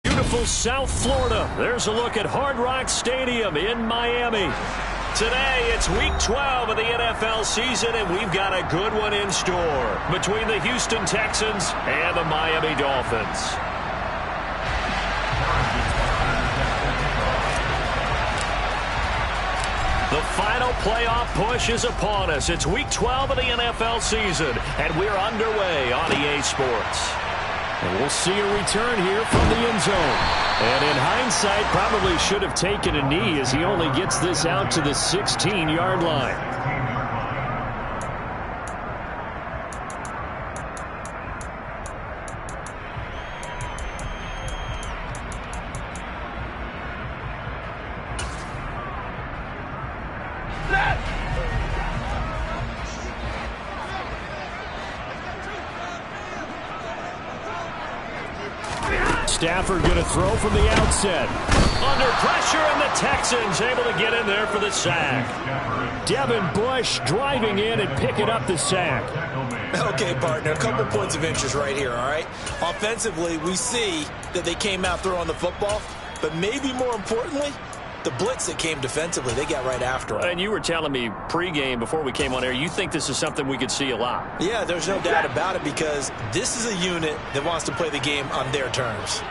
Beautiful South Florida. There's a look at Hard Rock Stadium in Miami. Today, it's Week 12 of the NFL season, and we've got a good one in store between the Houston Texans and the Miami Dolphins. The final playoff push is upon us. It's Week 12 of the NFL season, and we're underway on EA Sports. And we'll see a return here from the end zone. And in hindsight, probably should have taken a knee as he only gets this out to the 16-yard line. Stafford going to throw from the outset. Under pressure, and the Texans able to get in there for the sack. Devin Bush driving in and picking up the sack. Okay, partner, a couple points of interest right here, all right? Offensively, we see that they came out throwing the football, but maybe more importantly, the blitz that came defensively, they got right after them. And you were telling me pregame before we came on air, you think this is something we could see a lot. Yeah, there's no doubt about it because this is a unit that wants to play the game on their terms.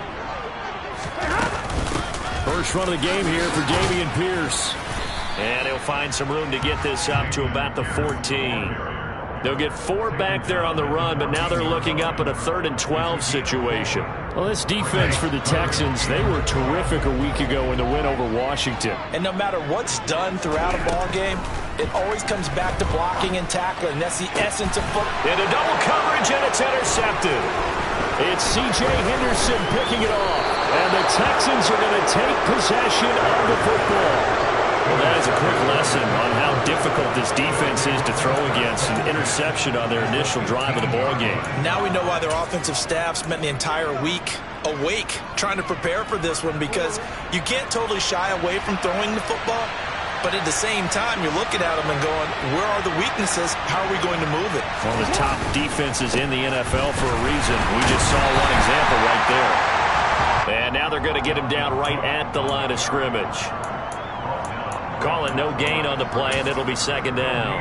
First run of the game here for Dameon Pierce. And he'll find some room to get this up to about the 14. They'll get 4 back there on the run, but now they're looking up at a 3rd and 12 situation. Well, this defense for the Texans, they were terrific a week ago in the win over Washington. And no matter what's done throughout a ball game, it always comes back to blocking and tackling. That's the essence of football. Into double coverage, and it's intercepted. It's C.J. Henderson picking it off. And the Texans are going to take possession of the football. Well, that is a quick lesson on how difficult this defense is to throw against. An interception on their initial drive of the ballgame. Now we know why their offensive staff spent the entire week awake trying to prepare for this one, because you can't totally shy away from throwing the football, but at the same time, you're looking at them and going, where are the weaknesses? How are we going to move it? One of the top defenses in the NFL for a reason. We just saw one example right there. And now they're going to get him down right at the line of scrimmage. Call it no gain on the play, and it'll be 2nd down.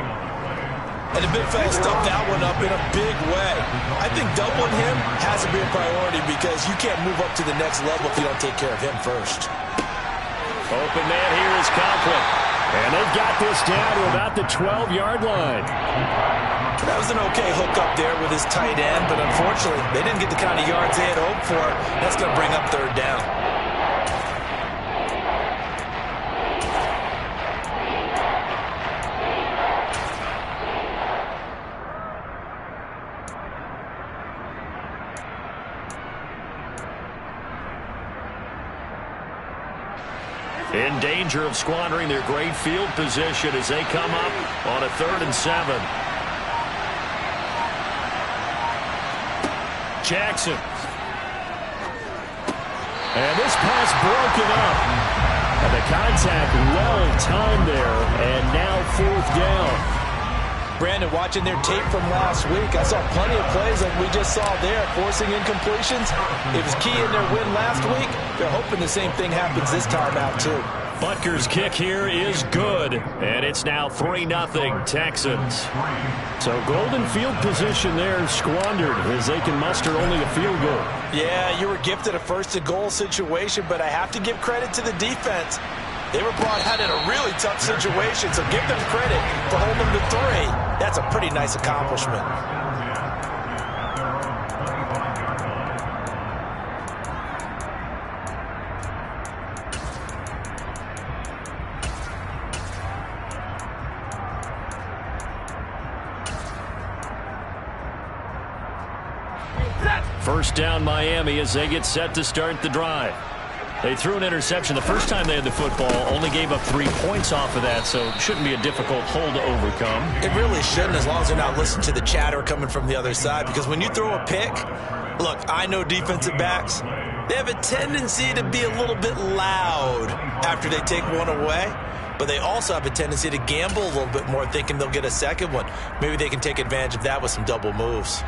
And the big fella stuffed that one up in a big way. I think doubling him has to be a priority because you can't move up to the next level if you don't take care of him first. Open man here is Conklin. And they've got this down to about the 12-yard line. That was an okay hook up there with his tight end, but unfortunately, they didn't get the kind of yards they had hoped for. That's going to bring up 3rd down. in danger of squandering their great field position as they come up on a 3rd and 7. Jackson. And this pass broken up. And the contact well timed there. And now 4th down. Brandon, watching their tape from last week, I saw plenty of plays like we just saw there, forcing incompletions. It was key in their win last week. They're hoping the same thing happens this time out, too. Butker's kick here is good, and it's now 3-0 Texans. So golden field position there squandered as they can muster only a field goal. Yeah, you were gifted a 1st-and-goal situation, but I have to give credit to the defense. They were brought out in a really tough situation, so give them credit for holding them to 3. That's a pretty nice accomplishment. First down Miami as they get set to start the drive. They threw an interception the first time they had the football, only gave up 3 points off of that, so it shouldn't be a difficult hole to overcome. It really shouldn't, as long as they're not listening to the chatter coming from the other side, because when you throw a pick, look, I know defensive backs, they have a tendency to be a little bit loud after they take one away, but they also have a tendency to gamble a little bit more, thinking they'll get a second one. Maybe they can take advantage of that with some double moves.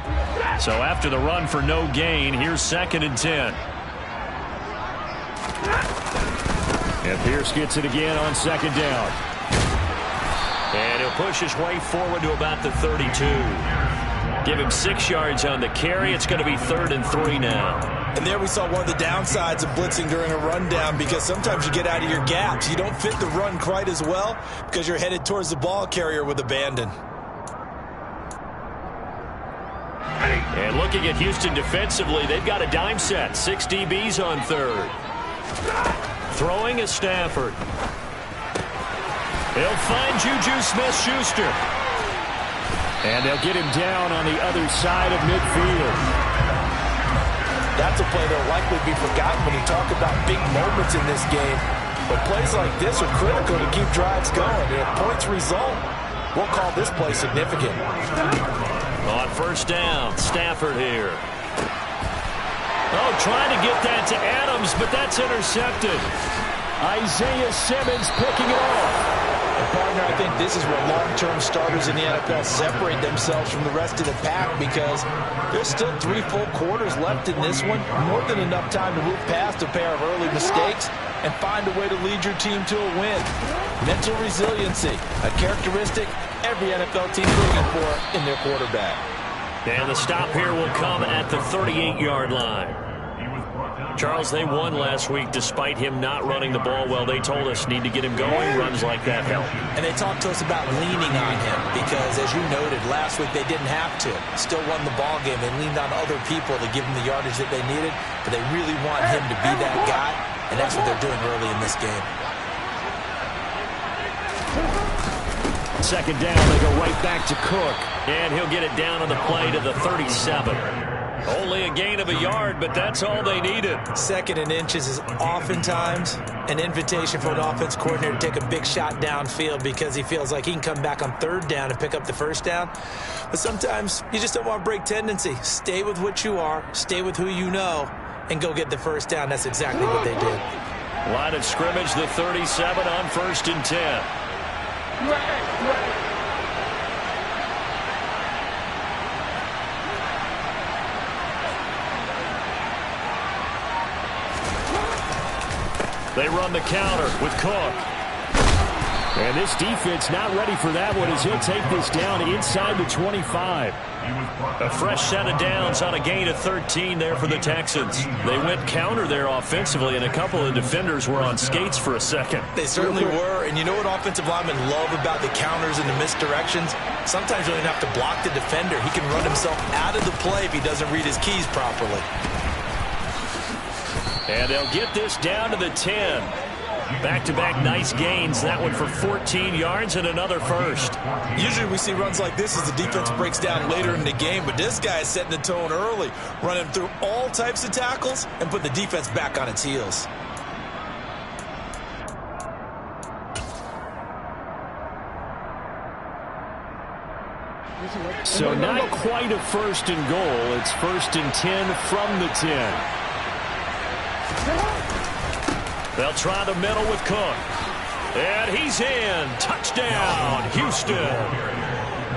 So after the run for no gain, here's 2nd and 10. And Pierce gets it again on 2nd down. And he'll push his way forward to about the 32. Give him 6 yards on the carry. It's going to be 3rd and 3 now. And there we saw one of the downsides of blitzing during a rundown, because sometimes you get out of your gaps. You don't fit the run quite as well because you're headed towards the ball carrier with abandon. And looking at Houston defensively, they've got a dime set. 6 DBs on 3rd. Throwing is Stafford. They'll find Juju Smith-Schuster. And they'll get him down on the other side of midfield. That's a play that'll likely be forgotten when you talk about big moments in this game. But plays like this are critical to keep drives going. And if points result, we'll call this play significant. On 1st down, Stafford here. Oh, trying to get that to Adams, but that's intercepted. Isaiah Simmons picking it off. And partner, I think this is where long-term starters in the NFL separate themselves from the rest of the pack, because there's still 3 full quarters left in this one. More than enough time to move past a pair of early mistakes and find a way to lead your team to a win. Mental resiliency, a characteristic every NFL team looking for in their quarterback. And the stop here will come at the 38-yard line. Charles, they won last week despite him not running the ball well. They told us need to get him going. Runs like that help. And they talked to us about leaning on him because, as you noted, last week they didn't have to. Still won the ball game. They leaned on other people to give them the yardage that they needed, but they really want him to be that guy, and that's what they're doing early in this game. 2nd down, they go right back to Cook. And he'll get it down on the play to the 37. Only a gain of a yard, but that's all they needed. 2nd and inches is oftentimes an invitation for an offense coordinator to take a big shot downfield because he feels like he can come back on 3rd down and pick up the 1st down. But sometimes you just don't want to break tendency. Stay with what you are, stay with who you know, and go get the 1st down. That's exactly what they did. Line of scrimmage, the 37 on 1st and 10. They run the counter with Cook. And this defense not ready for that one as he'll take this down inside the 25. A fresh set of downs on a gain of 13 there for the Texans. They went counter there offensively, and a couple of defenders were on skates for a second. They certainly were, and you know what offensive linemen love about the counters and the misdirections? Sometimes you don't even have to block the defender. He can run himself out of the play if he doesn't read his keys properly. And they'll get this down to the 10. Back-to-back nice gains. That one for 14 yards and another 1st. Usually we see runs like this as the defense breaks down later in the game, but this guy is setting the tone early, running through all types of tackles and put the defense back on its heels. So not quite a first and goal. It's 1st and 10 from the 10. They'll try the middle with Cook. And he's in. Touchdown, Houston.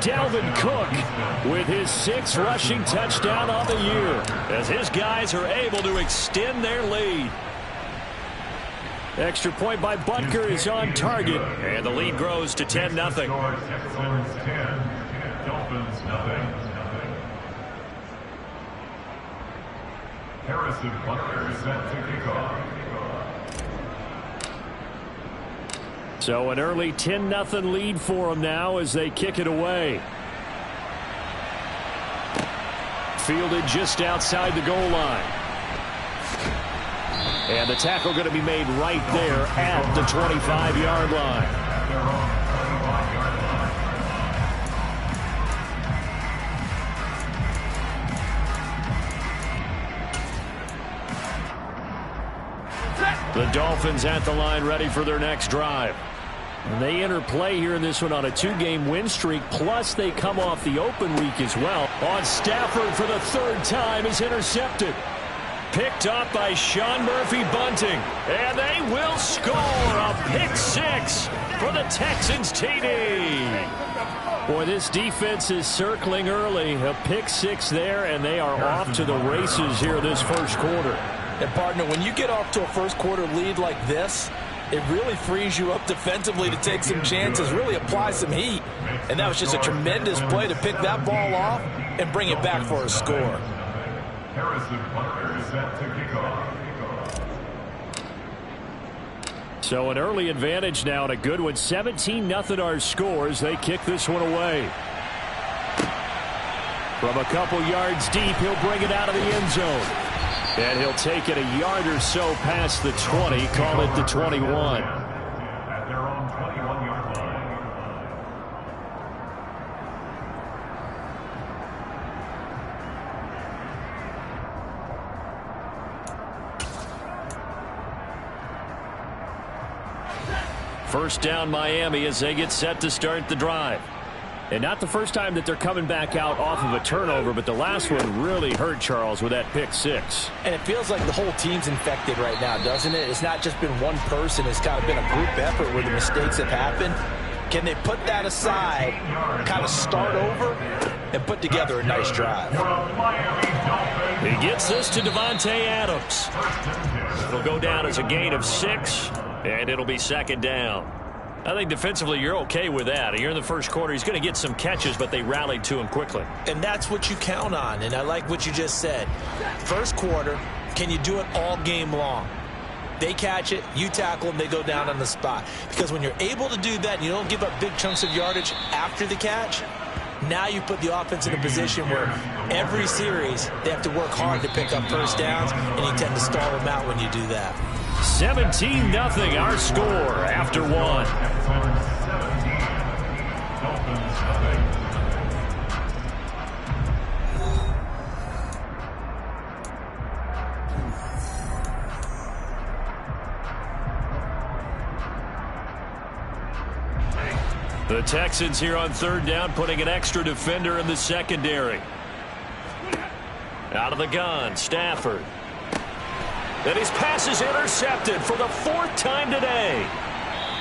Dalvin Cook with his 6th rushing touchdown on the year, as his guys are able to extend their lead. Extra point by Butker is on target. And the lead grows to 10-0. Harrison Butker is set to kick off. So an early 10-0 lead for them now as they kick it away. Fielded just outside the goal line. And the tackle going to be made right there at the 25-yard line. The Dolphins at the line ready for their next drive. And they enter play here in this one on a 2-game win streak, plus they come off the open week as well. On Stafford for the 3rd time is intercepted. Picked up by Sean Murphy-Bunting. And they will score a pick 6 for the Texans TD. Boy, this defense is circling early. A pick 6 there, and they are off to the races here this first quarter. And, partner, when you get off to a first-quarter lead like this, it really frees you up defensively to take some chances, really apply some heat. And that was just a tremendous play to pick that ball off and bring it back for a score. Harrison Butker is set to kick off. So an early advantage now and a good one. 17-0 our scores. They kick this one away. From a couple yards deep, he'll bring it out of the end zone. And he'll take it a yard or so past the 20, call it the 21. At their own 21-yard line. First down Miami as they get set to start the drive. And not the first time that they're coming back out off of a turnover, but the last one really hurt Charles with that pick 6. And it feels like the whole team's infected right now, doesn't it? It's not just been one person. It's kind of been a group effort where the mistakes have happened. Can they put that aside, kind of start over, and put together a nice drive? He gets this to Devontae Adams. It'll go down as a gain of 6, and it'll be 2nd down. I think defensively you're okay with that. You're in the first quarter. He's going to get some catches, but they rallied to him quickly. And that's what you count on, and I like what you just said. First quarter, can you do it all game long? They catch it, you tackle them, they go down on the spot. Because when you're able to do that and you don't give up big chunks of yardage after the catch, now you put the offense in a position where every series they have to work hard to pick up first downs, and you tend to stall them out when you do that. 17-0 our score after 1. The Texans here on 3rd down, putting an extra defender in the secondary. Out of the gun, Stafford. And his pass is intercepted for the 4th time today.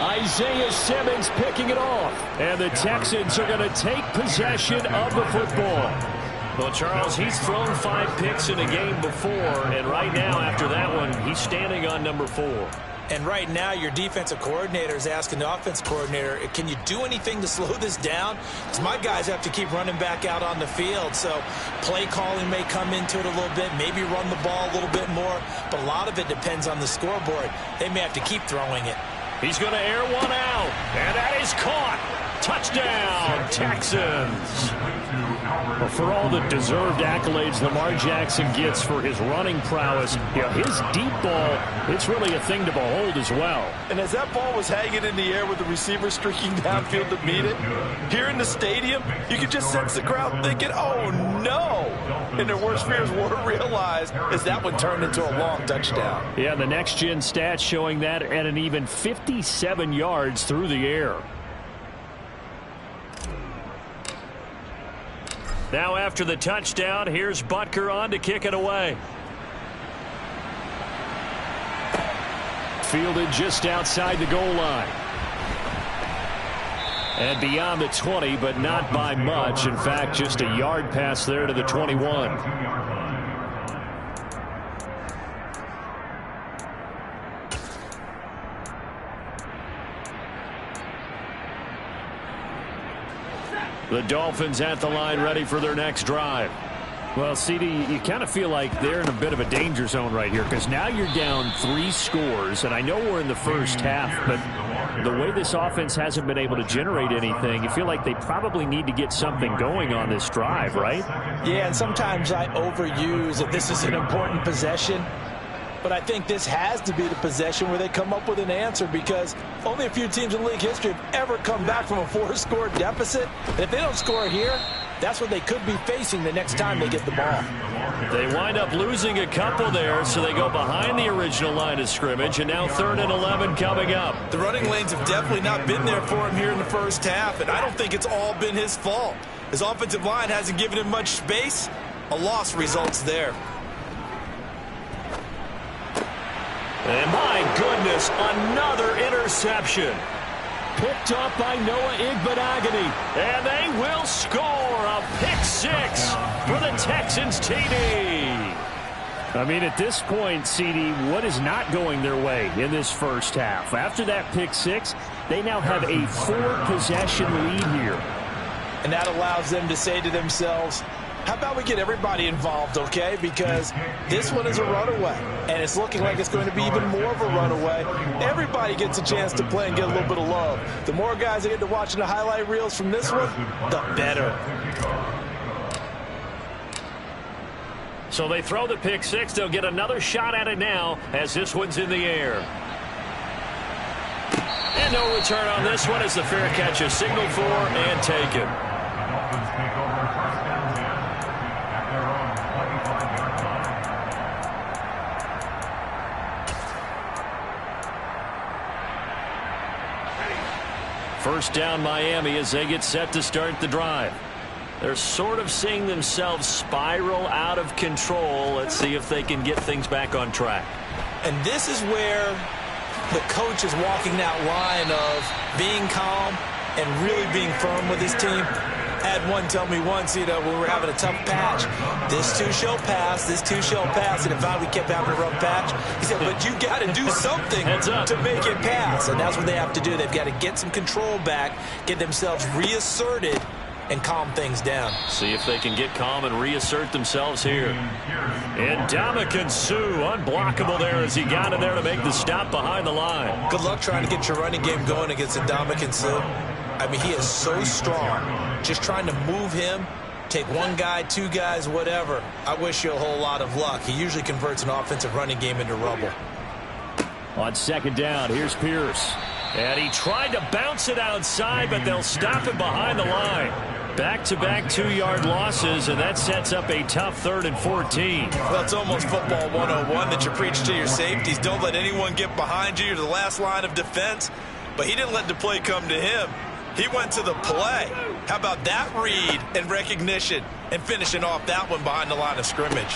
Isaiah Simmons picking it off. And the Texans are going to take possession of the football. Well, Charles, he's thrown 5 picks in a game before, and right now, after that one, he's standing on number 4. And right now, your defensive coordinator is asking the offense coordinator, can you do anything to slow this down? Because my guys have to keep running back out on the field. So play calling may come into it a little bit, maybe run the ball a little bit more. But a lot of it depends on the scoreboard. They may have to keep throwing it. He's going to air one out, and that is caught. Touchdown, Texans. Well, for all the deserved accolades Lamar Jackson gets for his running prowess, his deep ball, it's really a thing to behold as well. And as that ball was hanging in the air with the receiver streaking downfield to meet it, here in the stadium, you could just sense the crowd thinking, oh, no. And their worst fears were realized as that one turned into a long touchdown. Yeah, the next-gen stats showing that at an even 57 yards through the air. Now after the touchdown, here's Butker on to kick it away. Fielded just outside the goal line. And beyond the 20, but not by much. In fact, just a yard pass there to the 21. The Dolphins at the line ready for their next drive. Well, CD, you kind of feel like they're in a bit of a danger zone right here because now you're down 3 scores, and I know we're in the first half, but the way this offense hasn't been able to generate anything, you feel like they probably need to get something going on this drive, right? Yeah, and sometimes I overuse that this is an important possession. But I think this has to be the possession where they come up with an answer because only a few teams in league history have ever come back from a 4-score deficit. And if they don't score here, that's what they could be facing the next time they get the ball. They wind up losing a couple there, so they go behind the original line of scrimmage, and now 3rd and 11 coming up. The running lanes have definitely not been there for him here in the first half, and I don't think it's all been his fault. His offensive line hasn't given him much space. A loss results there. And my goodness, another interception. Picked up by Noah Igbenogany. And they will score a pick-6 for the Texans TD. I mean, at this point, CD, what is not going their way in this first half? After that pick-6, they now have a 4-possession lead here. And that allows them to say to themselves, how about we get everybody involved, okay? Because this one is a runaway, and it's looking like it's going to be even more of a runaway. Everybody gets a chance to play and get a little bit of love. The more guys that get to watching the highlight reels from this one, the better. So they throw the pick-6. They'll get another shot at it now as this one's in the air. And no return on this one as the fair catch is signaled for and taken. First down Miami as they get set to start the drive. They're sort of seeing themselves spiral out of control. Let's see if they can get things back on track. And this is where the coach is walking that line of being calm and really being firm with his team. I had one tell me once, when we were having a tough patch, this too shall pass, this too shall pass, and if we kept having a rough patch, he said, but you got to do something to make it pass, and that's what they have to do. They've got to get some control back, get themselves reasserted, and calm things down. See if they can get calm and reassert themselves here. And Ndamukong Suh, unblockable there as he got in there to make the stop behind the line. Good luck trying to get your running game going against Ndamukong Suh. I mean, he is so strong. Just trying to move him, take one guy, 2 guys, whatever. I wish you a whole lot of luck. He usually converts an offensive running game into rubble. On second down, here's Pierce. And he tried to bounce it outside, but they'll stop him behind the line. Back-to-back 2-yard losses, and that sets up a tough 3rd and 14. Well, it's almost football 101 that you preach to your safeties. Don't let anyone get behind you. You're the last line of defense. But he didn't let the play come to him. He went to the play. How about that read and recognition and finishing off that one behind the line of scrimmage.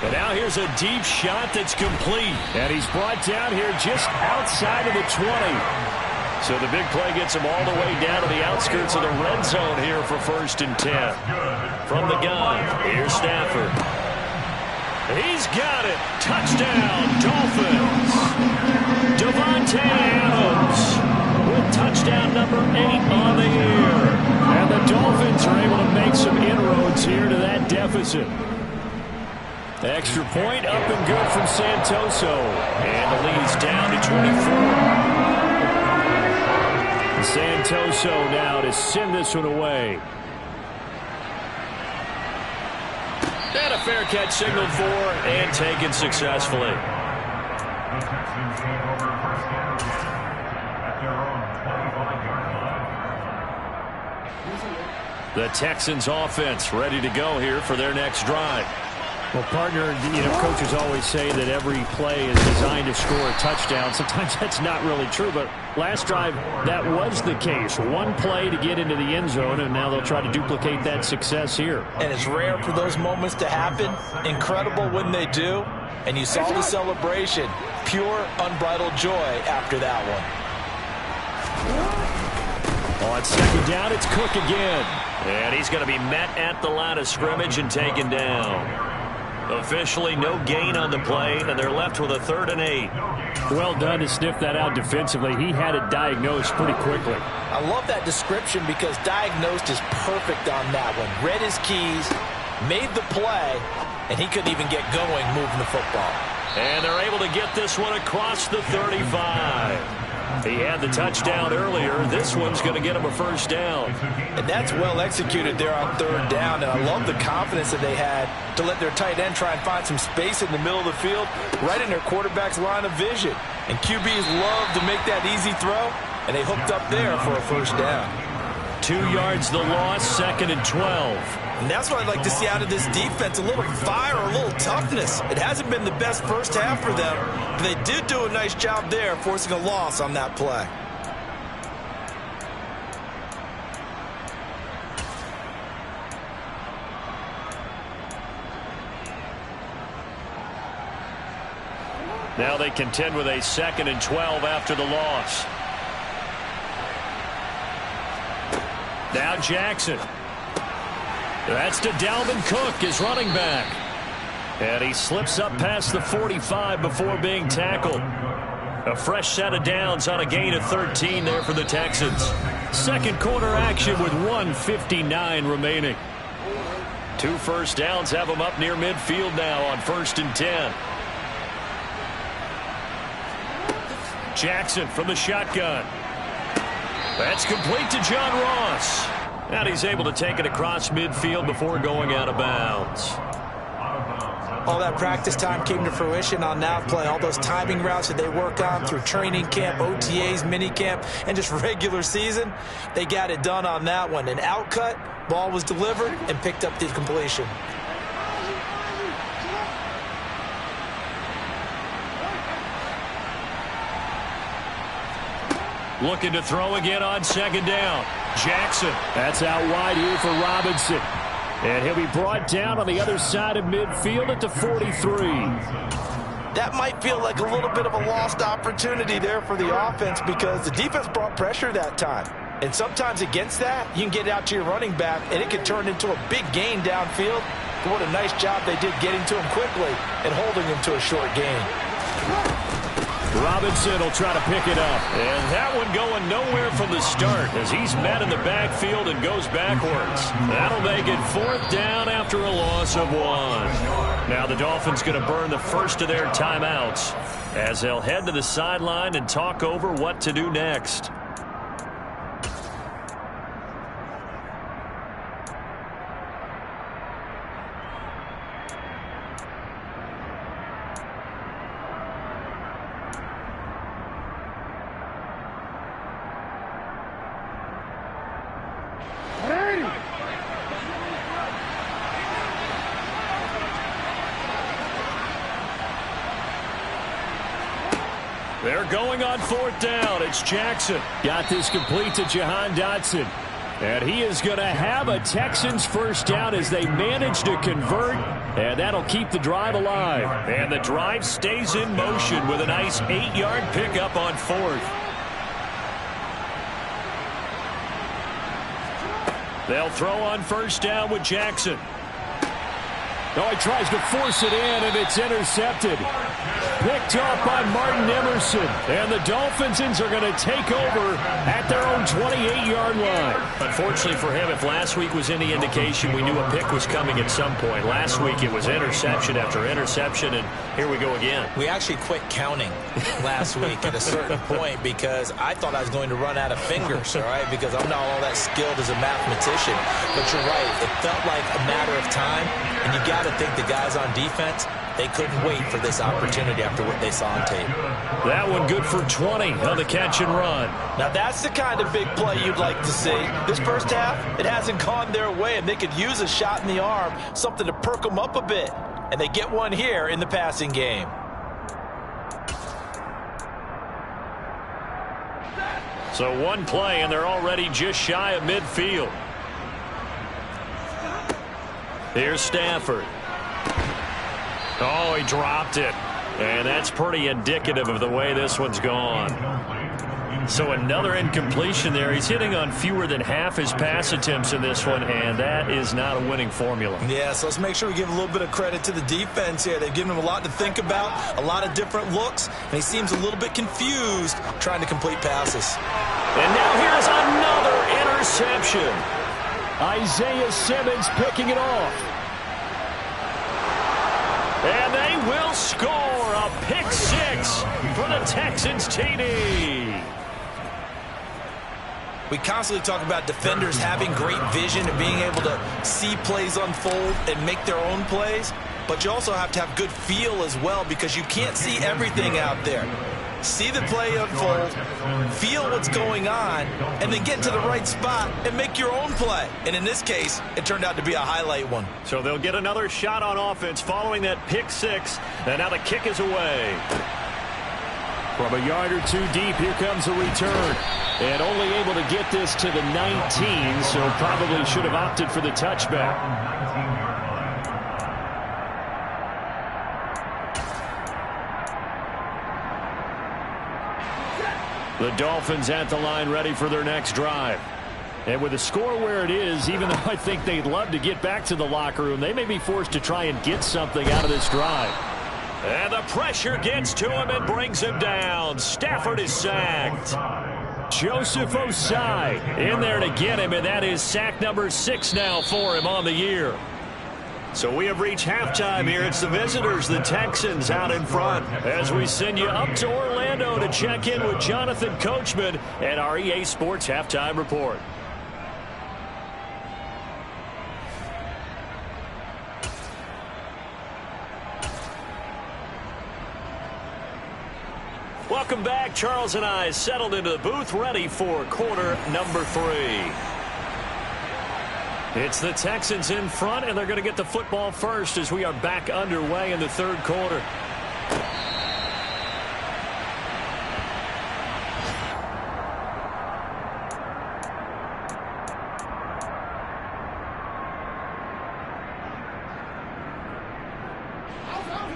And now here's a deep shot that's complete. And he's brought down here just outside of the 20. So the big play gets him all the way down to the outskirts of the red zone here for 1st and 10. From the gun, here's Stafford. He's got it. Touchdown, Dolphins. Devontae Adams with touchdown number 8 on the year. And the Dolphins are able to make some inroads here to that deficit. Extra point up and good from Santoso. And the lead's down to 24. Santoso now to send this one away. And a fair catch signaled for and taken successfully. The Texans take over 1st down at their own 25-yard line. The Texans offense ready to go here for their next drive. Well, partner, coaches always say that every play is designed to score a touchdown. Sometimes that's not really true, but last drive, that was the case. One play to get into the end zone, and now they'll try to duplicate that success here. And it's rare for those moments to happen. Incredible when they do. And you saw the celebration. Pure, unbridled joy after that one. On second down, it's Cook again. And he's going to be met at the line of scrimmage and taken down. Officially no gain on the play, and they're left with a 3rd and 8. Well done to sniff that out defensively. He had it diagnosed pretty quickly. I love that description because diagnosed is perfect on that one. Read his keys, made the play, and he couldn't even get going moving the football. And they're able to get this one across the 35. He had the touchdown earlier. This one's going to get him a 1st down. And that's well executed there on 3rd down. And I love the confidence that they had to let their tight end try and find some space in the middle of the field, right in their quarterback's line of vision. And QBs love to make that easy throw, and they hooked up there for a 1st down. 2 yards the loss, 2nd and 12. And that's what I'd like to see out of this defense, a little fire, a little toughness. It hasn't been the best first half for them, but they did do a nice job there, forcing a loss on that play. Now they contend with a 2nd and 12 after the loss. Now Jackson. That's to Dalvin Cook, his running back. And he slips up past the 45 before being tackled. A fresh set of downs on a gain of 13 there for the Texans. Second quarter action with 1:59 remaining. 2 1st downs have them up near midfield now on 1st and 10. Jackson from the shotgun. That's complete to John Ross. And he's able to take it across midfield before going out of bounds. All that practice time came to fruition on that play. All those timing routes that they work on through training camp, OTAs, minicamp, and just regular season, they got it done on that one. An outcut, ball was delivered, and picked up the completion. Looking to throw again on 2nd down. Jackson. That's out wide here for Robinson. And he'll be brought down on the other side of midfield at the 43. That might feel like a little bit of a lost opportunity there for the offense because the defense brought pressure that time. And sometimes against that, you can get out to your running back, and it can turn into a big gain downfield. But what a nice job they did getting to him quickly and holding him to a short gain. Robinson will try to pick it up. And that one going nowhere from the start as he's met in the backfield and goes backwards. That'll make it 4th down after a loss of 1. Now the Dolphins going to burn the first of their timeouts as they'll head to the sideline and talk over what to do next. They're going on 4th down. It's Jackson. Got this complete to Jahan Dotson. And he is going to have a Texans 1st down as they manage to convert. And that'll keep the drive alive. And the drive stays in motion with a nice 8-yard pickup on 4th. They'll throw on 1st down with Jackson. Oh, he tries to force it in, and it's intercepted. Picked up by Martin Emerson. And the Dolphins are going to take over at their own 28-yard line. Unfortunately for him, if last week was any indication, we knew a pick was coming at some point. Last week it was interception after interception, and here we go again. We actually quit counting last week at a certain point because I thought I was going to run out of fingers, all right, because I'm not all that skilled as a mathematician. But you're right. It felt like a matter of time, and you got to think the guys on defense, they couldn't wait for this opportunity after what they saw on tape. That one good for 20 on the catch and run. Now that's the kind of big play you'd like to see. This first half, it hasn't gone their way, and they could use a shot in the arm, something to perk them up a bit. and they get one here in the passing game. So one play, and they're already just shy of midfield. Here's Stafford. Oh, he dropped it. And that's pretty indicative of the way this one's gone. So another incompletion there. He's hitting on fewer than half his pass attempts in this one, and that is not a winning formula. Yeah, so let's make sure we give a little bit of credit to the defense here. They've given him a lot to think about, a lot of different looks, and he seems a little bit confused trying to complete passes. And now here's another interception. Isaiah Simmons picking it off. And they will score a pick six for the Texans TD. We constantly talk about defenders having great vision and being able to see plays unfold and make their own plays, but you also have to have good feel as well because you can't see everything out there. See the play unfold, feel what's going on, and then get to the right spot and make your own play. And in this case, it turned out to be a highlight one. So they'll get another shot on offense following that pick six, and now the kick is away. From a yard or two deep, here comes a return. And only able to get this to the 19, so probably should have opted for the touchback. The Dolphins at the line ready for their next drive. And with the score where it is, even though I think they'd love to get back to the locker room, they may be forced to try and get something out of this drive. And the pressure gets to him and brings him down. Stafford is sacked. Joseph Osai in there to get him, and that is sack number 6 now for him on the year. So we have reached halftime here. It's the visitors, the Texans, out in front. As we send you up to Orlando to check in with Jonathan Coachman and our EA Sports Halftime Report. Welcome back. Charles and I settled into the booth, ready for quarter number 3. It's the Texans in front, and they're going to get the football first as we are back underway in the third quarter.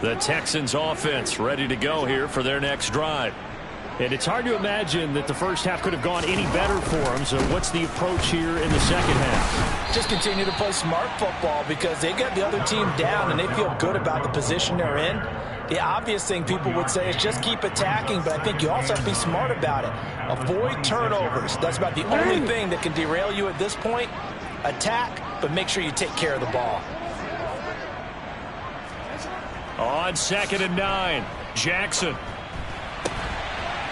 The Texans offense ready to go here for their next drive. And it's hard to imagine that the first half could have gone any better for them. So what's the approach here in the second half? Just continue to play smart football because they got the other team down and they feel good about the position they're in. The obvious thing people would say is just keep attacking, but I think you also have to be smart about it. Avoid turnovers. That's about the only thing that can derail you at this point. Attack, but make sure you take care of the ball. On 2nd and 9, Jackson.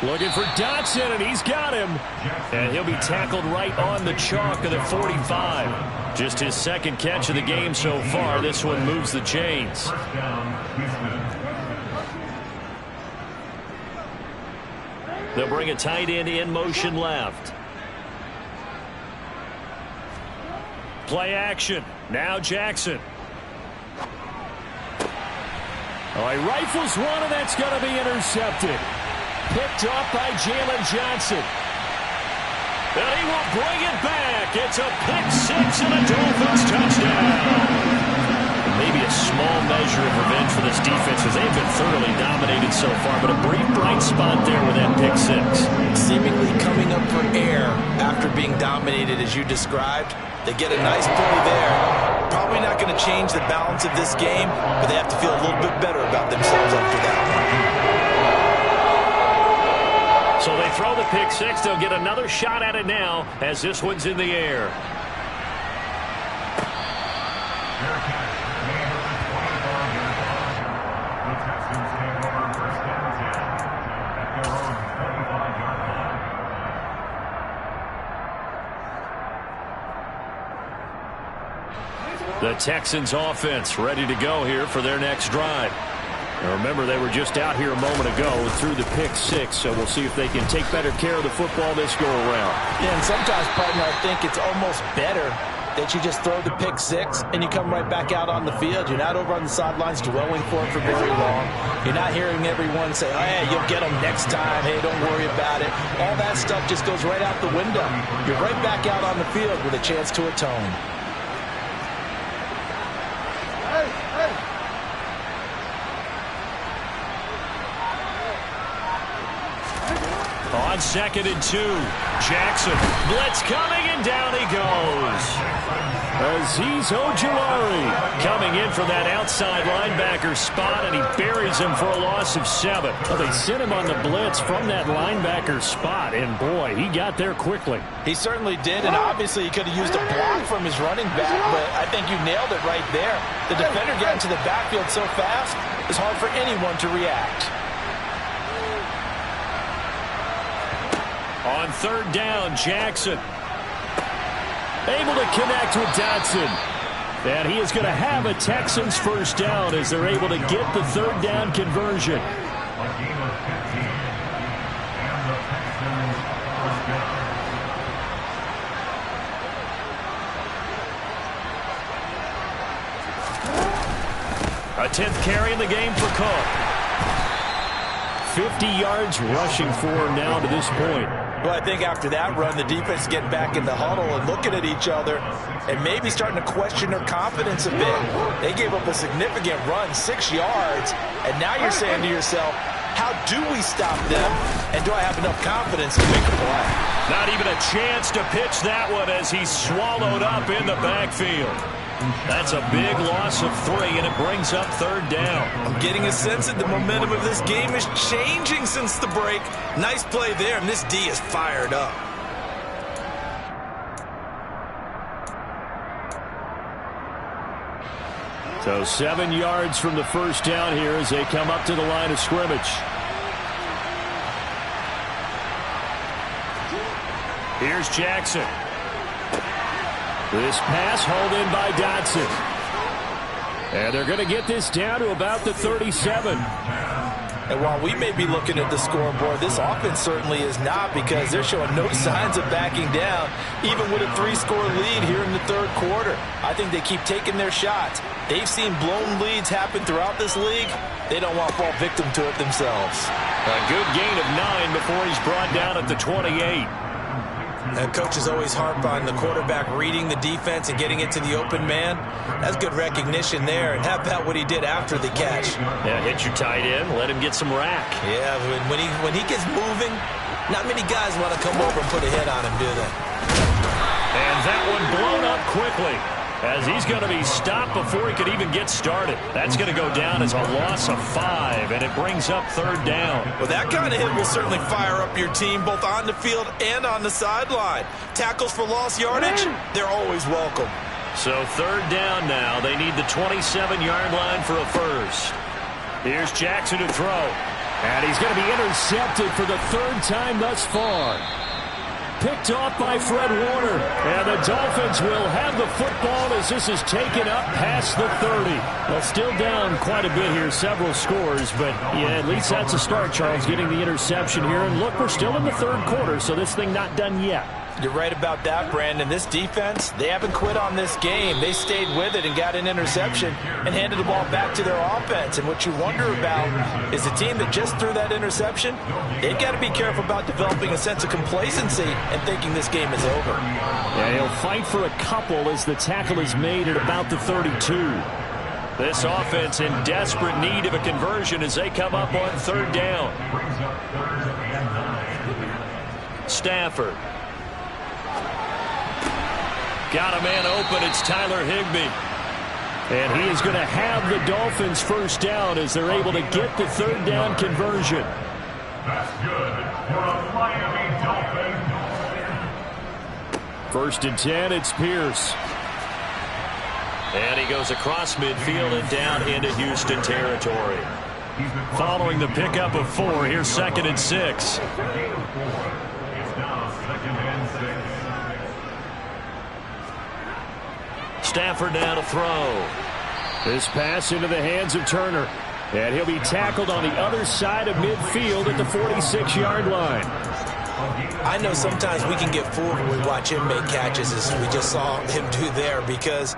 Looking for Dotson, and he's got him. And he'll be tackled right on the chalk of the 45. Just his second catch of the game so far. This one moves the chains. They'll bring a tight end in motion left. Play action. Now Jackson. Oh, he rifles one, and that's going to be intercepted. Picked off by Jalen Johnson. And he will bring it back. It's a pick six and a Dolphins touchdown. Maybe a small measure of revenge for this defense because they've been thoroughly dominated so far, but a brief bright spot there with that pick six. Seemingly coming up for air after being dominated as you described. They get a nice play there. Probably not going to change the balance of this game, but they have to feel a little bit better about themselves after that one. So they throw the pick six. They'll get another shot at it now as this one's in the air. The Texans offense ready to go here for their next drive. Now remember, they were just out here a moment ago through the pick six, so we'll see if they can take better care of the football this go around. Yeah, and sometimes, partner, I think it's almost better that you just throw the pick six and you come right back out on the field. You're not over on the sidelines dwelling for it for very long. You're not hearing everyone say, oh, hey, you'll get them next time. Hey, don't worry about it. All that stuff just goes right out the window. You're right back out on the field with a chance to atone. On 2nd and 2, Jackson. Blitz coming, and down he goes. HOU coming in for that outside linebacker spot, and he buries him for a loss of 7. Well, they sent him on the blitz from that linebacker spot, and boy, he got there quickly. He certainly did, and obviously he could have used a block from his running back, but I think you nailed it right there. The defender got into the backfield so fast, it's hard for anyone to react. On 3rd down, Jackson able to connect with Dotson. And he is going to have a Texans first down as they're able to get the 3rd down conversion. A gain of 15, and the Texans first down. A 10th carry in the game for Cook. 50 yards rushing for now to this point. Well, I think after that run, the defense getting back in the huddle and looking at each other and maybe starting to question their confidence a bit. They gave up a significant run, 6 yards, and now you're saying to yourself, how do we stop them, and do I have enough confidence to make a play? Not even a chance to pitch that one as he's swallowed up in the backfield. That's a big loss of 3, and it brings up 3rd down. I'm getting a sense that the momentum of this game is changing since the break. Nice play there, and this D is fired up. So 7 yards from the first down here as they come up to the line of scrimmage. Here's Jackson. This pass hauled in by Dotson. And they're going to get this down to about the 37. And while we may be looking at the scoreboard, this offense certainly is not, because they're showing no signs of backing down, even with a 3-score lead here in the 3rd quarter. I think they keep taking their shots. They've seen blown leads happen throughout this league. They don't want to fall victim to it themselves. A good gain of 9 before he's brought down at the 28. And coaches always harp on the quarterback reading the defense and getting it to the open man. That's good recognition there. And how about what he did after the catch? Yeah, hit your tight end, let him get some rack. Yeah, when he gets moving, not many guys want to come over and put a hit on him, do they? And that one blown up quickly, as he's going to be stopped before he could even get started. That's going to go down as a loss of 5, and it brings up 3rd down. Well, that kind of hit will certainly fire up your team both on the field and on the sideline. Tackles for lost yardage, they're always welcome. So 3rd down now. They need the 27-yard line for a first. Here's Jackson to throw. And he's going to be intercepted for the 3rd time thus far. Picked off by Fred Warner. And the Dolphins will have the football as this is taken up past the 30. Well, still down quite a bit here, several scores. But, yeah, at least that's a start, Charles, getting the interception here. And, look, we're still in the 3rd quarter, so this thing not done yet. You're right about that, Brandon. This defense, they haven't quit on this game. They stayed with it and got an interception and handed the ball back to their offense. And what you wonder about is the team that just threw that interception, they've got to be careful about developing a sense of complacency and thinking this game is over. Yeah, he'll fight for a couple as the tackle is made at about the 32. This offense in desperate need of a conversion as they come up on 3rd down. Stafford. Got a man open. It's Tyler Higbee. And he is going to have the Dolphins first down as they're able to get the 3rd down conversion. That's good for a Miami Dolphin. 1st and 10, it's Pierce. And he goes across midfield and down into Houston territory. Following the pickup of 4, here's 2nd and 6. It's now 2nd and 6. Stafford now to throw. This pass into the hands of Turner. And he'll be tackled on the other side of midfield at the 46-yard line. I know sometimes we can get fooled when we watch him make catches, as we just saw him do there, because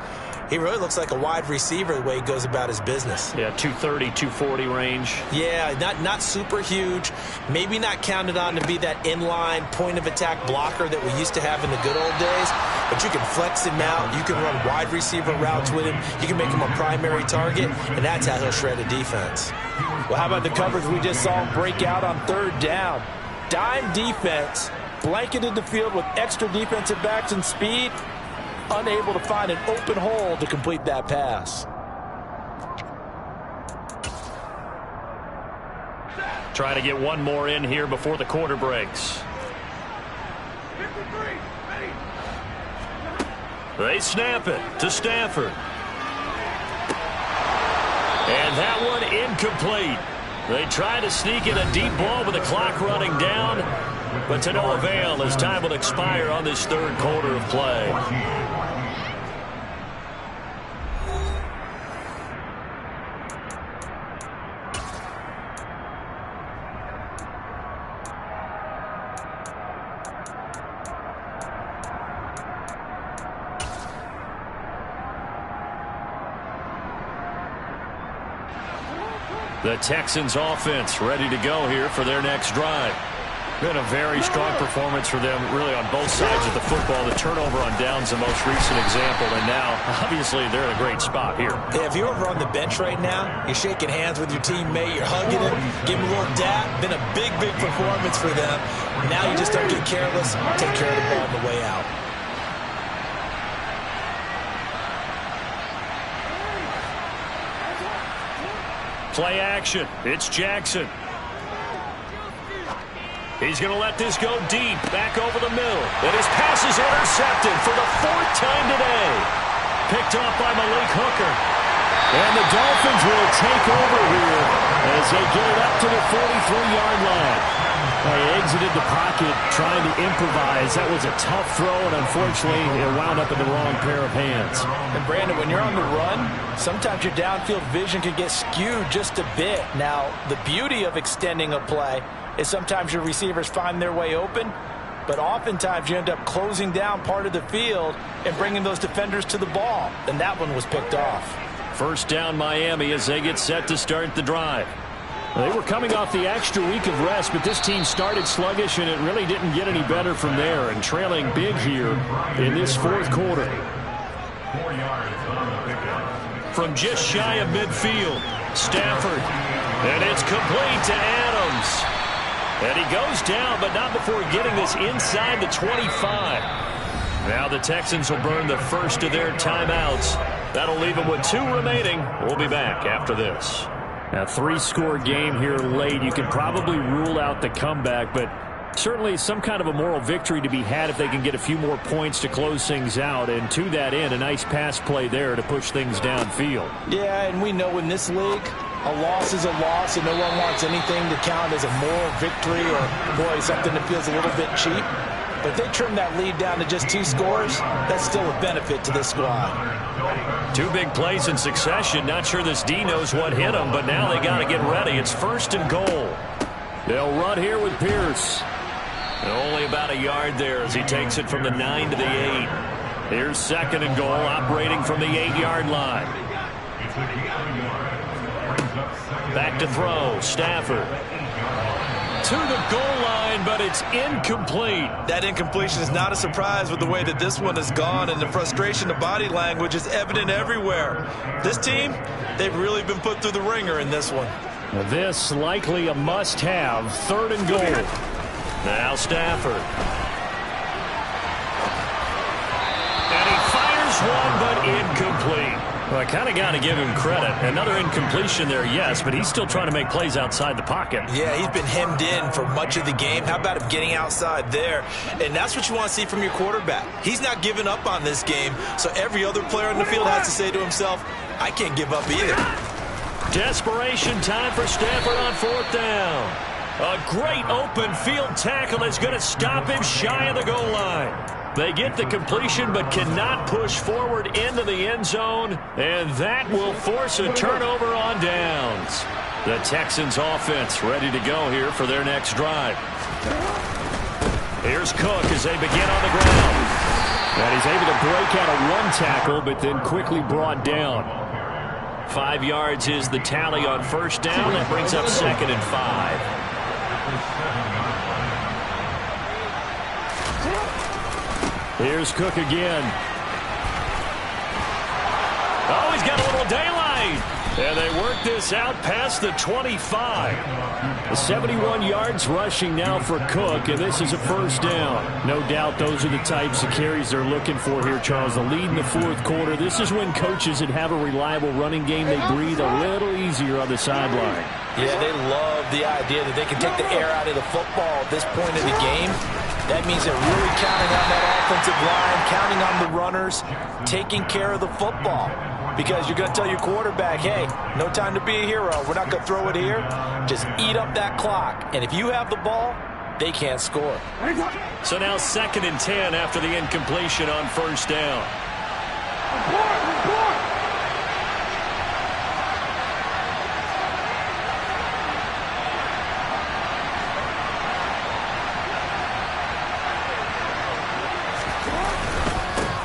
he really looks like a wide receiver the way he goes about his business. Yeah, 230, 240 range. Yeah, not super huge. Maybe not counted on to be that inline point-of-attack blocker that we used to have in the good old days. But you can flex him out. You can run wide receiver routes with him. You can make him a primary target, and that's how he'll shred a defense. Well, how about the coverage we just saw him break out on third down? Dime defense, blanketed the field with extra defensive backs and speed. Unable to find an open hole to complete that pass. Try to get one more in here before the quarter breaks. They snap it to Stafford. And that one incomplete. They try to sneak in a deep ball with the clock running down, but to no avail as time will expire on this third quarter of play. The Texans offense ready to go here for their next drive. Been a very strong performance for them, really, on both sides of the football. The turnover on downs, the most recent example, and now, obviously, they're in a great spot here. Yeah, if you're over on the bench right now, you're shaking hands with your teammate, you're hugging him, giving him a little dap. Been a big, big performance for them. Now you just don't get careless, take care of the ball on the way out. Play action. It's Jackson. He's going to let this go deep, back over the middle. And his pass is intercepted for the fourth time today. Picked off by Malik Hooker. And the Dolphins will take over here as they get it up to the 43-yard line. They exited the pocket trying to improvise. That was a tough throw, and unfortunately, it wound up in the wrong pair of hands. And Brandon, when you're on the run, sometimes your downfield vision can get skewed just a bit. Now, the beauty of extending a play is sometimes your receivers find their way open, but oftentimes you end up closing down part of the field and bringing those defenders to the ball. And that one was picked off. First down Miami as they get set to start the drive. They were coming off the extra week of rest, but this team started sluggish, and it really didn't get any better from there, and trailing big here in this fourth quarter. 4 yards on the pickup. From just shy of midfield, Stafford. And it's complete to Adams. And he goes down, but not before getting this inside the 25. Now the Texans will burn the first of their timeouts. That'll leave them with 2 remaining. We'll be back after this. A 3-score game here late. You can probably rule out the comeback, but certainly some kind of a moral victory to be had if they can get a few more points to close things out. And to that end, a nice pass play there to push things downfield. Yeah, and we know in this league, a loss is a loss, and no one wants anything to count as a moral victory or, boy, something that feels a little bit cheap. But if they trim that lead down to just 2 scores, that's still a benefit to this squad. 2 big plays in succession. Not sure this D knows what hit them, but now they got to get ready. It's 1st and goal. They'll run here with Pierce. And only about a yard there as he takes it from the 9 to the 8. Here's 2nd and goal, operating from the 8-yard line. Back to throw, Stafford. To the goal line, but it's incomplete. That incompletion is not a surprise with the way that this one has gone, and the frustration, the body language is evident everywhere. This team, they've really been put through the ringer in this one. This likely a must-have, 3rd and goal. Now Stafford. And he fires one, but incomplete. Well, I kind of got to give him credit. Another incompletion there, yes, but he's still trying to make plays outside the pocket. Yeah, he's been hemmed in for much of the game. How about him getting outside there? And that's what you want to see from your quarterback. He's not giving up on this game, so every other player on the field has to say to himself, I can't give up either. Desperation time for Stafford on 4th down. A great open field tackle is going to stop him shy of the goal line. They get the completion but cannot push forward into the end zone, and that will force a turnover on downs. The Texans offense ready to go here for their next drive. Here's Cook as they begin on the ground. And he's able to break out of one tackle, but then quickly brought down. 5 yards is the tally on first down. That brings up 2nd and 5. Here's Cook again. Oh, he's got a little daylight. And they work this out past the 25. 71 yards rushing now for Cook, and this is a first down. No doubt those are the types of carries they're looking for here, Charles. The lead in the fourth quarter. This is when coaches that have a reliable running game, they breathe a little easier on the sideline. Yeah, they love the idea that they can take the air out of the football at this point of the game. That means they're really counting on that offensive line, counting on the runners, taking care of the football. Because you're going to tell your quarterback, hey, no time to be a hero. We're not going to throw it here. Just eat up that clock. And if you have the ball, they can't score. So now 2nd and 10 after the incompletion on first down.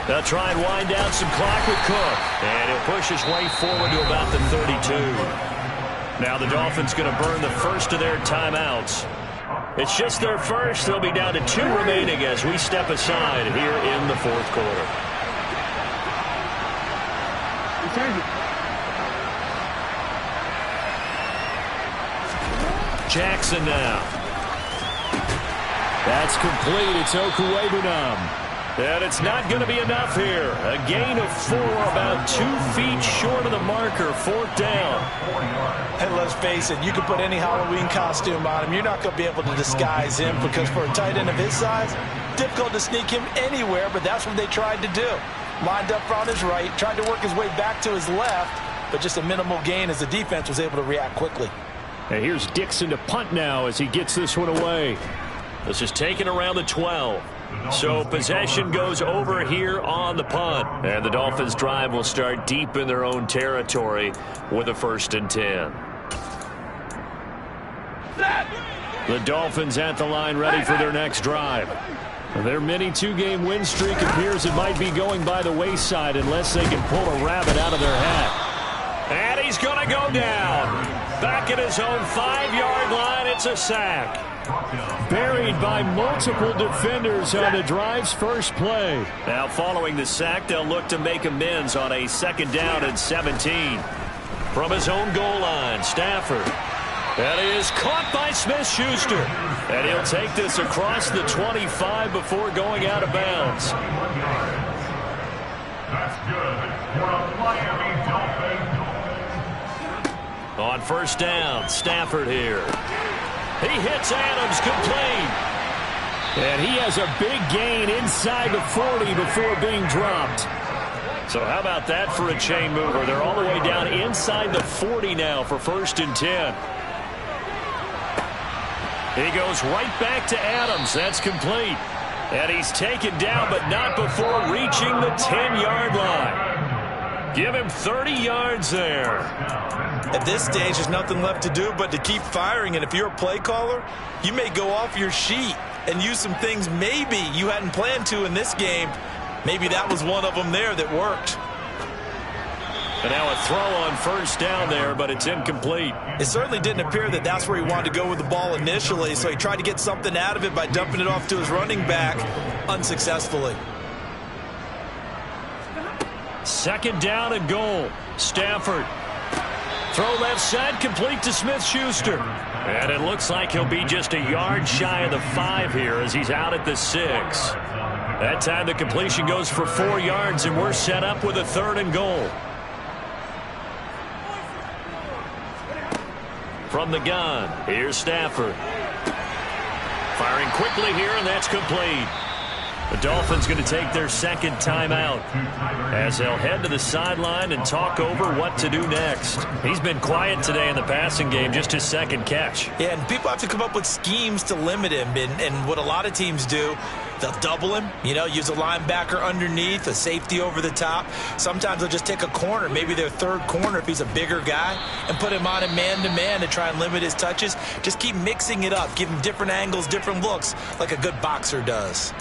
They'll try and wind down some clock with Cook. And he'll push his way forward to about the 32. Now the Dolphins going to burn the first of their timeouts. It's just their first. They'll be down to 2 remaining as we step aside here in the fourth quarter. Jackson now. That's complete. It's HOU. And it's not going to be enough here. A gain of 4, about 2 feet short of the marker. 4th down. And let's face it, you can put any Halloween costume on him. You're not going to be able to disguise him because for a tight end of his size, difficult to sneak him anywhere, but that's what they tried to do. Lined up on his right, tried to work his way back to his left, but just a minimal gain as the defense was able to react quickly. And here's Dixon to punt now as he gets this one away. This is taken around the 12. So possession goes over here on the punt. And the Dolphins drive will start deep in their own territory with a 1st and 10. The Dolphins at the line ready for their next drive. Their mini 2-game win streak appears it might be going by the wayside unless they can pull a rabbit out of their hat. And he's going to go down. Back at his own 5-yard line, it's a sack. Buried by multiple defenders on the drive's first play. Now following the sack, they'll look to make amends on a 2nd down and 17. From his own goal line, Stafford. And he is caught by Smith-Schuster. And he'll take this across the 25 before going out of bounds. That's good for a Miami Dolphins. On first down, Stafford here. He hits Adams, complete. And he has a big gain inside the 40 before being dropped. So how about that for a chain mover? They're all the way down inside the 40 now for 1st and 10. He goes right back to Adams. That's complete. And he's taken down, but not before reaching the 10-yard line. Give him 30 yards there. At this stage, there's nothing left to do but to keep firing. And if you're a play caller, you may go off your sheet and use some things maybe you hadn't planned to in this game. Maybe that was one of them there that worked. And now a throw on first down there, but it's incomplete. It certainly didn't appear that that's where he wanted to go with the ball initially, so he tried to get something out of it by dumping it off to his running back unsuccessfully. 2nd down and goal. Stafford. Throw left side, complete to Smith-Schuster. And it looks like he'll be just a yard shy of the 5 here as he's out at the 6. That time the completion goes for 4 yards, and we're set up with a 3rd and goal. From the gun, here's Stafford. Firing quickly here, and that's complete. The Dolphins going to take their second timeout as they'll head to the sideline and talk over what to do next. He's been quiet today in the passing game, just his second catch. Yeah, and people have to come up with schemes to limit him. And what a lot of teams do, they'll double him, use a linebacker underneath, a safety over the top. Sometimes they'll just take a corner, maybe their third corner if he's a bigger guy, and put him on a man-to-man to try and limit his touches. Just keep mixing it up, give him different angles, different looks, like a good boxer does.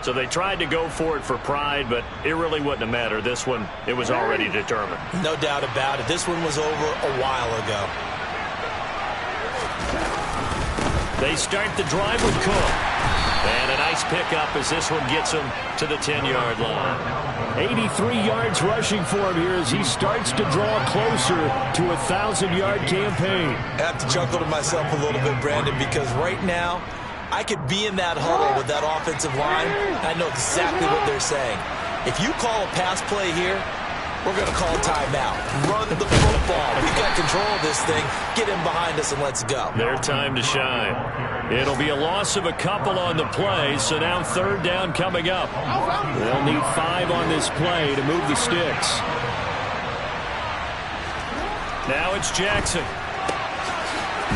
So they tried to go for it for pride, but it really wouldn't have mattered. This one, it was already determined. No doubt about it. This one was over a while ago. They start the drive with Cook. And a nice pickup as this one gets him to the 10-yard line. 83 yards rushing for him here as he starts to draw closer to a 1,000-yard campaign. I have to chuckle to myself a little bit, Brandon, because right now, I could be in that huddle with that offensive line. I know exactly what they're saying. If you call a pass play here, we're going to call timeout. Run the football. We've got control of this thing. Get him behind us and let's go. Their time to shine. It'll be a loss of a couple on the play, so now third down coming up. They'll need 5 on this play to move the sticks. Now it's Jackson.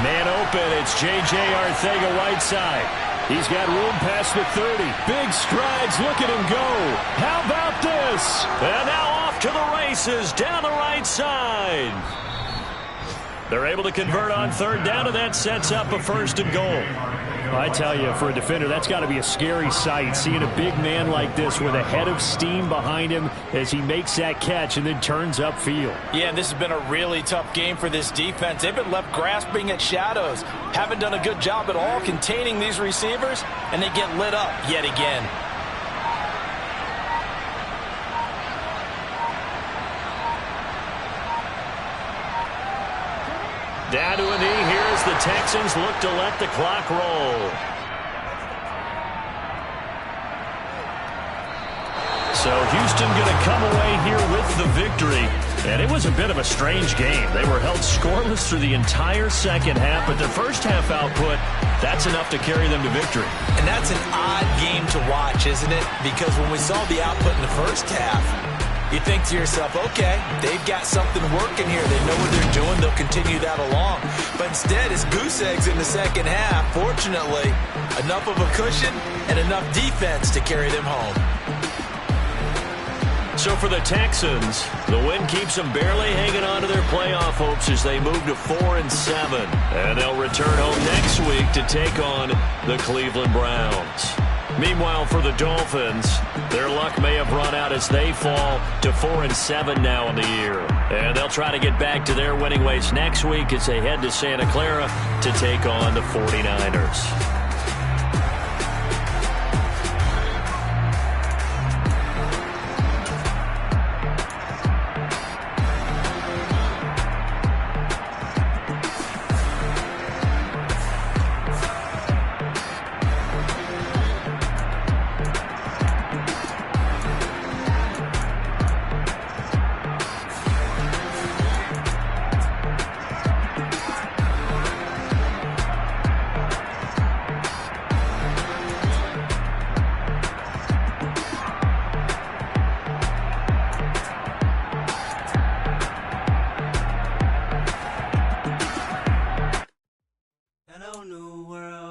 Man open, it's J.J. Arcega-Whiteside. He's got room past the 30. Big strides, look at him go. How about this? And now off to the races down the right side. They're able to convert on third down, and that sets up a 1st and goal. I tell you, for a defender, that's got to be a scary sight, seeing a big man like this with a head of steam behind him as he makes that catch and then turns upfield. Yeah, and this has been a really tough game for this defense. They've been left grasping at shadows. Haven't done a good job at all containing these receivers, and they get lit up yet again. Down to a knee here as the Texans look to let the clock roll. So Houston going to come away here with the victory. And it was a bit of a strange game. They were held scoreless through the entire second half, but their first half output, that's enough to carry them to victory. And that's an odd game to watch, isn't it? Because when we saw the output in the first half, you think to yourself, okay, they've got something working here. They know what they're doing. They'll continue that along. But instead, it's goose eggs in the second half. Fortunately, enough of a cushion and enough defense to carry them home. So for the Texans, the win keeps them barely hanging on to their playoff hopes as they move to 4-7. And they'll return home next week to take on the Cleveland Browns. Meanwhile, for the Dolphins, their luck may have run out as they fall to 4-7 now in the year. And they'll try to get back to their winning ways next week as they head to Santa Clara to take on the 49ers.